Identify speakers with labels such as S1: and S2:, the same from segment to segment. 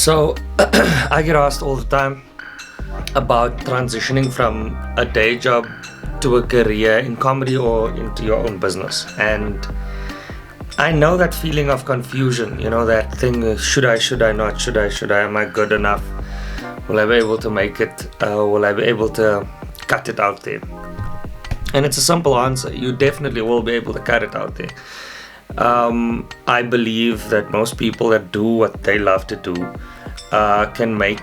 S1: So I get asked all the time about transitioning from a day job to a career in comedy or into your own business. And I know that feeling of confusion, that thing, should I not, should I, am I good enough? Will I be able to make it? Will I be able to cut it out there? And it's a simple answer. You definitely will be able to cut it out there. I believe that most people that do what they love to do can make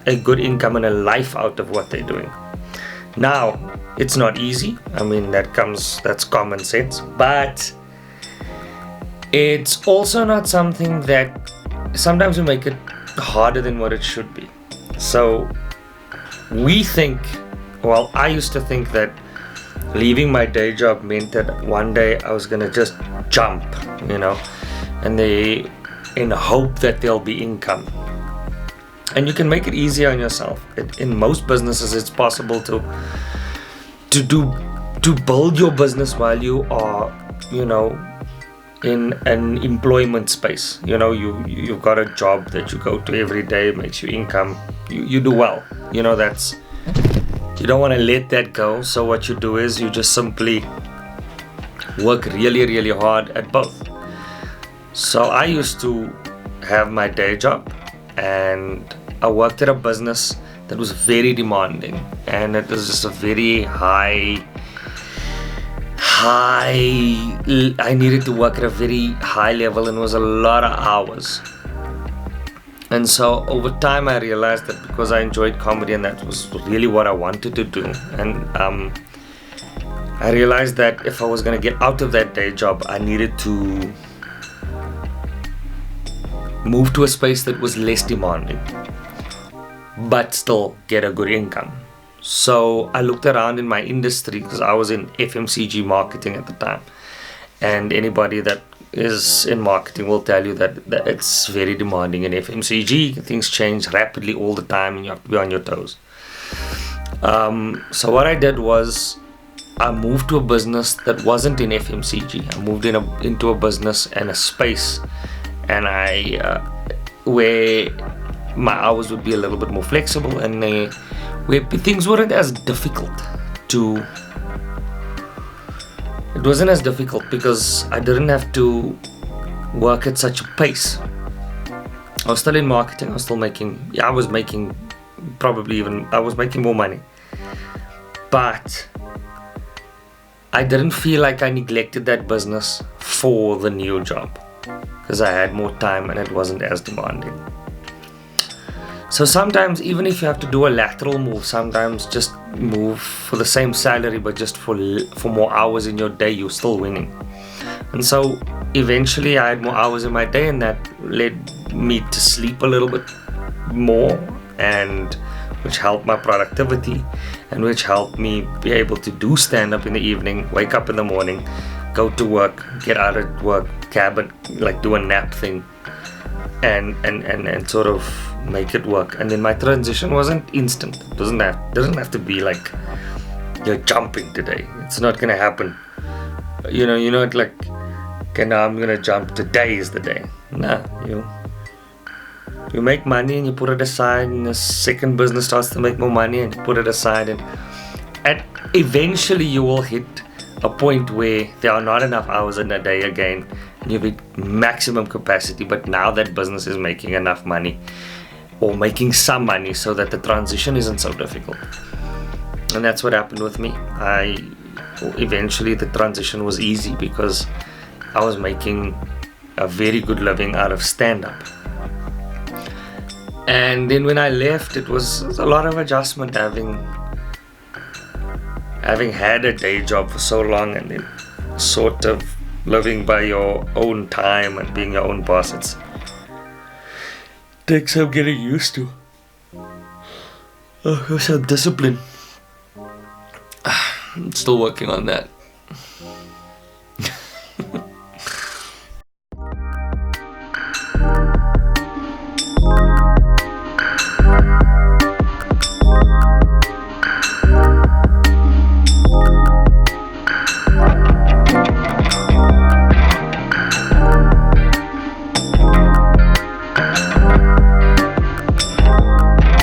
S1: a good income and a life out of what they're doing. Now, it's not easy. I mean, that's common sense. But it's also not something that sometimes we make it harder than what it should be. So I used to think that leaving my day job meant that one day I was gonna just jump, and in hope that there'll be income. And you can make it easier on yourself. In most businesses, it's possible to build your business while you are, in an employment space. You've got a job that you go to every day, makes you income. You do well. You don't want to let that go. So what you do is you just simply work really, really hard at both. So I used to have my day job, and I worked at a business that was very demanding, and it was just a very high. I needed to work at a very high level, and it was a lot of hours. And so over time I realized that because I enjoyed comedy and that was really what I wanted to do, and I realized that if I was going to get out of that day job, I needed to move to a space that was less demanding but still get a good income. So I looked around in my industry, because I was in FMCG marketing at the time, and anybody that is in marketing will tell you that it's very demanding in FMCG. Things change rapidly all the time and you have to be on your toes. So what I did was I moved to a business that wasn't in FMCG. I moved into a business and a space, and where my hours would be a little bit more flexible, and where things weren't as difficult to. It wasn't as difficult because I didn't have to work at such a pace. I was still in marketing. I was making more money. But I didn't feel like I neglected that business for the new job, because I had more time and it wasn't as demanding. So sometimes, even if you have to do a lateral move, sometimes just move for the same salary, but just for more hours in your day, you're still winning. And so eventually I had more hours in my day, and that led me to sleep a little bit more, and which helped my productivity, and which helped me be able to do stand up in the evening, wake up in the morning, go to work, get out of work, cabin, like do a nap thing, and sort of make it work. And then my transition wasn't instant. It doesn't have to be like you're jumping today. It's not gonna happen. It's like, okay, now I'm gonna jump. Today is the day. Nah, you make money and you put it aside, and the second business starts to make more money and you put it aside, and eventually you will hit a point where there are not enough hours in a day again, and you've hit maximum capacity, but now that business is making enough money, or making some money, so that the transition isn't so difficult. And that's what happened with me. Eventually the transition was easy because I was making a very good living out of stand-up. And then when I left, it was a lot of adjustment, having had a day job for so long, and then sort of living by your own time and being your own boss. It takes some getting used to. Some discipline. I'm still working on that.